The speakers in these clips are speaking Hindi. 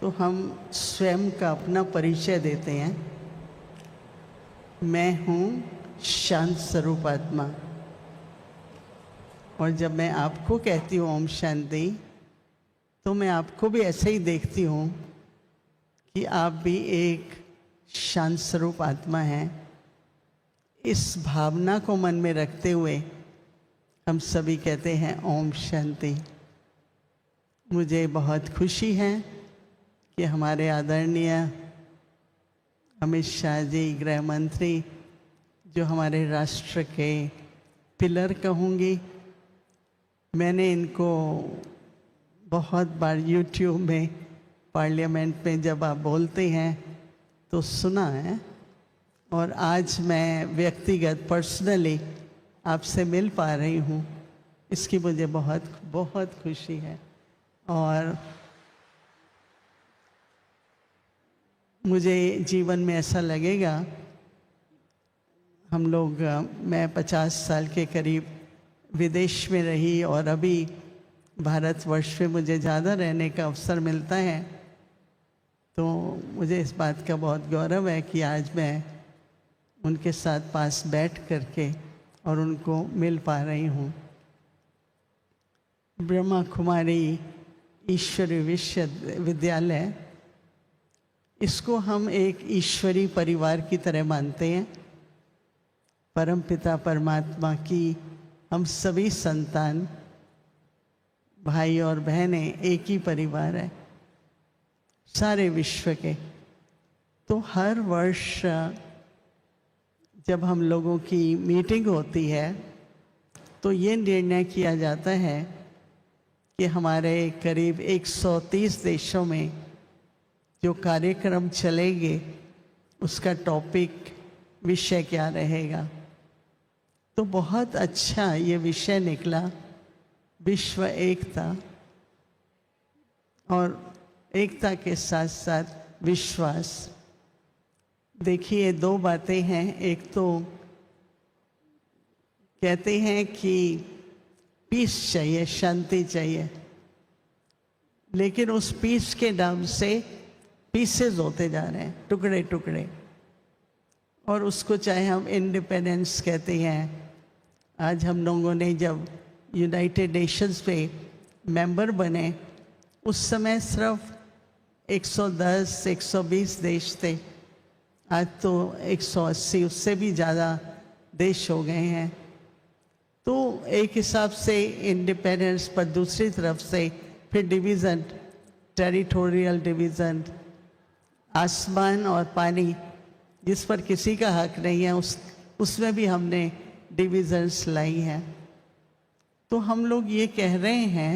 तो हम स्वयं का अपना परिचय देते हैं। मैं हूँ शांत स्वरूप आत्मा। और जब मैं आपको कहती हूँ ओम शांति, तो मैं आपको भी ऐसे ही देखती हूँ कि आप भी एक शांत स्वरूप आत्मा हैं। इस भावना को मन में रखते हुए हम सभी कहते हैं ओम शांति। मुझे बहुत खुशी है कि हमारे आदरणीय अमित शाह जी, गृह मंत्री, जो हमारे राष्ट्र के पिलर कहूँगी, मैंने इनको बहुत बार यूट्यूब में, पार्लियामेंट में जब आप बोलते हैं तो सुना है। और आज मैं व्यक्तिगत पर्सनली आपसे मिल पा रही हूँ, इसकी मुझे बहुत बहुत खुशी है। और मुझे जीवन में ऐसा लगेगा, हम लोग, मैं 50 साल के करीब विदेश में रही और अभी भारतवर्ष में मुझे ज़्यादा रहने का अवसर मिलता है, तो मुझे इस बात का बहुत गौरव है कि आज मैं उनके साथ पास बैठ करके और उनको मिल पा रही हूँ। ब्रह्मा कुमारी ईश्वरीय विश्वविद्यालय, इसको हम एक ईश्वरीय परिवार की तरह मानते हैं। परमपिता परमात्मा की हम सभी संतान, भाई और बहनें, एक ही परिवार है सारे विश्व के। तो हर वर्ष जब हम लोगों की मीटिंग होती है तो ये निर्णय किया जाता है कि हमारे करीब 130 देशों में जो कार्यक्रम चलेंगे उसका टॉपिक, विषय क्या रहेगा। तो बहुत अच्छा ये विषय निकला, विश्व एकता, और एकता के साथ साथ विश्वास। देखिए, दो बातें हैं। एक तो कहते हैं कि पीस चाहिए, शांति चाहिए, लेकिन उस पीस के नाम से पीसेस होते जा रहे हैं, टुकड़े टुकड़े। और उसको चाहे हम इंडिपेंडेंस कहते हैं। आज हम लोगों ने जब यूनाइटेड नेशंस पे मेंबर बने, उस समय सिर्फ 110 120 देश थे। आज तो 180, उससे भी ज़्यादा देश हो गए हैं। तो एक हिसाब से इंडिपेंडेंस, पर दूसरी तरफ से फिर डिवीज़न, टेरिटोरियल डिवीज़न, आसमान और पानी जिस पर किसी का हक नहीं है, उसमें भी हमने डिवीज़न्स लाई हैं। तो हम लोग ये कह रहे हैं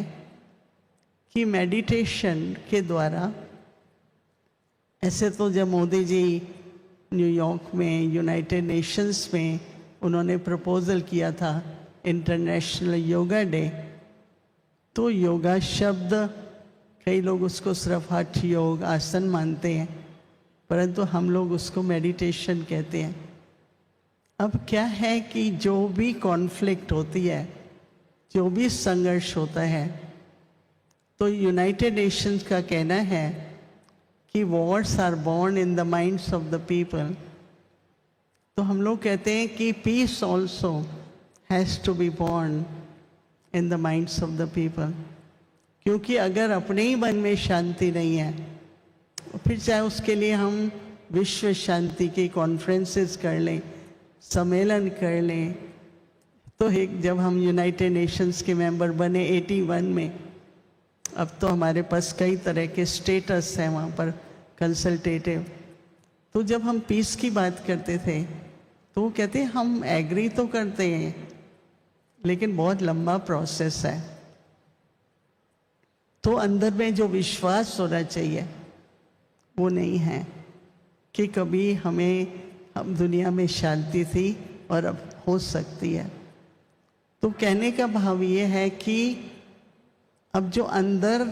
कि मेडिटेशन के द्वारा, ऐसे तो जब मोदी जी न्यूयॉर्क में यूनाइटेड नेशंस में उन्होंने प्रपोज़ल किया था इंटरनेशनल योगा डे, तो योगा शब्द कई लोग उसको सिर्फ हठ योग, आसन मानते हैं, परंतु हम लोग उसको मेडिटेशन कहते हैं। अब क्या है कि जो भी कॉन्फ्लिक्ट होती है, जो भी संघर्ष होता है, तो यूनाइटेड नेशंस का कहना है कि wars are born in the minds of the people. तो हम लोग कहते हैं कि peace also has to be born in the minds of the people. क्योंकि अगर अपने ही मन में शांति नहीं है, फिर चाहे उसके लिए हम विश्व शांति की कॉन्फ्रेंसेस कर लें, सम्मेलन कर लें। तो एक जब हम यूनाइटेड नेशंस के मेंबर बने 81 में, अब तो हमारे पास कई तरह के स्टेटस हैं वहाँ पर, कंसल्टेटिव। तो जब हम पीस की बात करते थे तो वो कहते हैं हम एग्री तो करते हैं, लेकिन बहुत लंबा प्रोसेस है। तो अंदर में जो विश्वास होना चाहिए वो नहीं है कि कभी हम दुनिया में शांति थी और अब हो सकती है। तो कहने का भाव ये है कि अब जो अंदर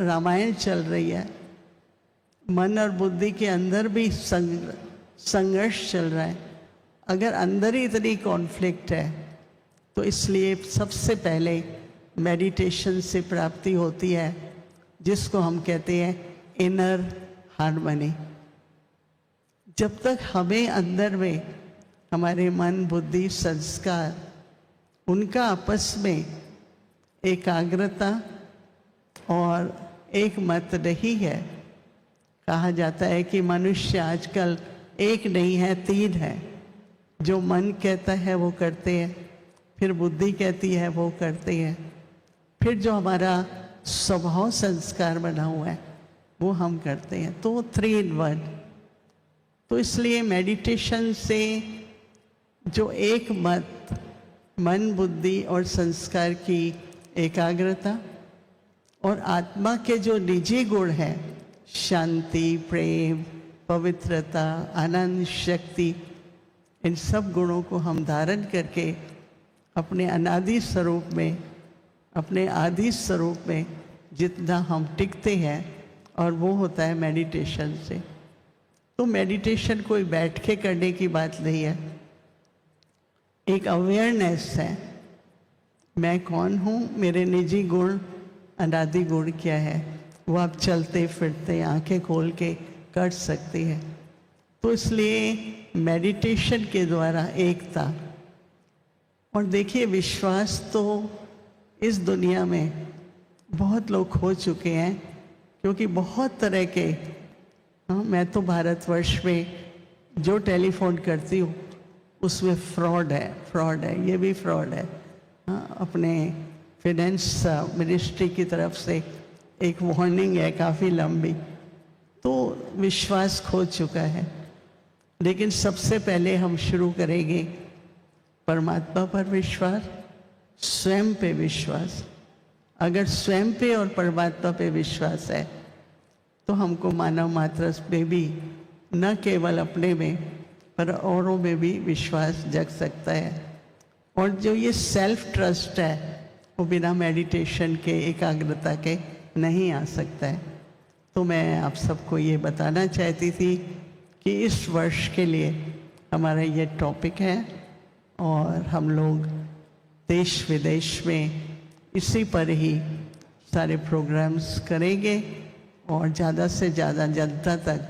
रामायण चल रही है, मन और बुद्धि के अंदर भी संघर्ष चल रहा है। अगर अंदर ही इतनी कॉन्फ्लिक्ट है, तो इसलिए सबसे पहले मेडिटेशन से प्राप्ति होती है। जिसको हम कहते हैं इनर हार्मनी। जब तक हमें अंदर में हमारे मन, बुद्धि, संस्कार, उनका आपस में एकाग्रता और एक मत नहीं है। कहा जाता है कि मनुष्य आजकल एक नहीं है, तीन है। जो मन कहता है वो करते हैं, फिर बुद्धि कहती है वो करते हैं, फिर जो हमारा स्वभाव संस्कार बना हुआ है वो हम करते हैं। तो 3 in 1। तो इसलिए मेडिटेशन से जो एक मत, मन, बुद्धि और संस्कार की एकाग्रता और आत्मा के जो निजी गुण हैं, शांति, प्रेम, पवित्रता, आनंद, शक्ति, इन सब गुणों को हम धारण करके अपने अनादि स्वरूप में, अपने आदि स्वरूप में जितना हम टिकते हैं, और वो होता है मेडिटेशन से। तो मेडिटेशन कोई बैठ के करने की बात नहीं है, एक अवेयरनेस है। मैं कौन हूँ, मेरे निजी गुण, अनादि गुण क्या है, वो आप चलते फिरते आंखें खोल के कर सकते हैं। तो इसलिए मेडिटेशन के द्वारा एकता। और देखिए, विश्वास तो इस दुनिया में बहुत लोग खो चुके हैं, क्योंकि बहुत तरह के मैं तो भारतवर्ष में जो टेलीफोन करती हूँ उसमें फ्रॉड है, ये भी फ्रॉड है। अपने फिनेंस मिनिस्ट्री की तरफ से एक वार्निंग है काफ़ी लंबी। तो विश्वास खो चुका है। लेकिन सबसे पहले हम शुरू करेंगे परमात्मा पर विश्वास, स्वयं पे विश्वास। अगर स्वयं पे और परमात्मा पे विश्वास है तो हमको मानव मात्र में भी, न केवल अपने में पर औरों में भी विश्वास जग सकता है। और जो ये सेल्फ ट्रस्ट है वो बिना मेडिटेशन के, एकाग्रता के नहीं आ सकता है। तो मैं आप सबको ये बताना चाहती थी कि इस वर्ष के लिए हमारा ये टॉपिक है, और हम लोग देश विदेश में इसी पर ही सारे प्रोग्राम्स करेंगे और ज़्यादा से ज़्यादा जनता तक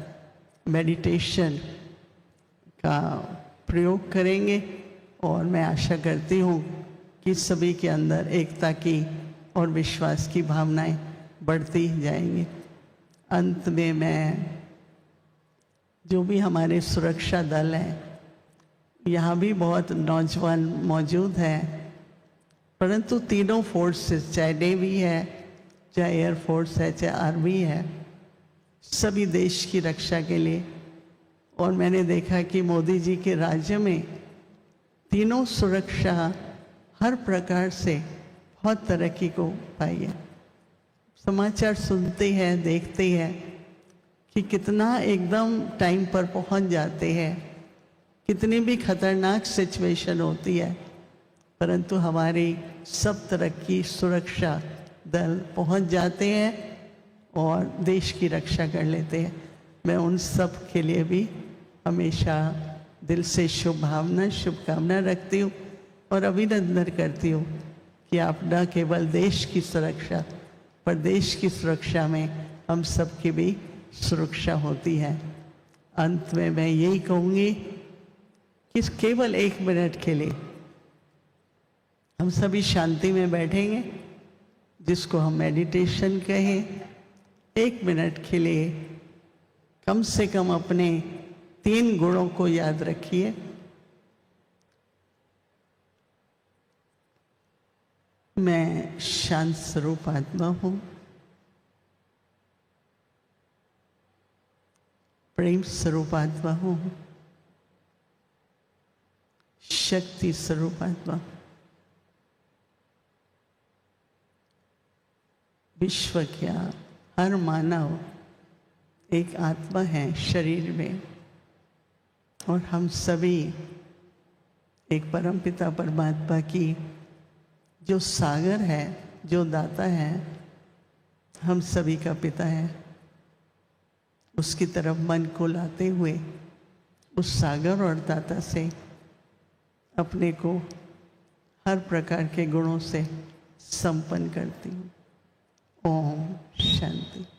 मेडिटेशन का प्रयोग करेंगे। और मैं आशा करती हूँ कि सभी के अंदर एकता की और विश्वास की भावनाएं बढ़ती ही जाएंगी। अंत में मैं, जो भी हमारे सुरक्षा दल हैं, यहाँ भी बहुत नौजवान मौजूद हैं, परंतु तीनों फोर्सेस, चाहे नेवी है, चाहे एयरफोर्स है, चाहे आर्मी है, सभी देश की रक्षा के लिए। और मैंने देखा कि मोदी जी के राज्य में तीनों सुरक्षा हर प्रकार से बहुत तरक्की को पाई है। समाचार सुनते हैं, देखते हैं कि कितना एकदम टाइम पर पहुंच जाते हैं, कितनी भी खतरनाक सिचुएशन होती है, परंतु हमारी सब तरह की सुरक्षा दल पहुंच जाते हैं और देश की रक्षा कर लेते हैं। मैं उन सब के लिए भी हमेशा दिल से शुभकामना रखती हूँ और अभिनंदन करती हूँ कि आप न केवल देश की सुरक्षा, पर देश की सुरक्षा में हम सब की भी सुरक्षा होती है। अंत में मैं यही कहूँगी कि केवल 1 मिनट के लिए हम सभी शांति में बैठेंगे, जिसको हम मेडिटेशन कहें। 1 मिनट के लिए कम से कम अपने 3 गुणों को याद रखिए। मैं शांत स्वरूप आत्मा हूं, प्रेम स्वरूप आत्मा हूं, शक्ति स्वरूप आत्मा, विश्व क्या हर मानव एक आत्मा है शरीर में, और हम सभी एक परमपिता परमात्मा की जो सागर है, जो दाता है, हम सभी का पिता है, उसकी तरफ मन को लाते हुए उस सागर और दाता से अपने को हर प्रकार के गुणों से संपन्न करती हूँ। ओम शांति।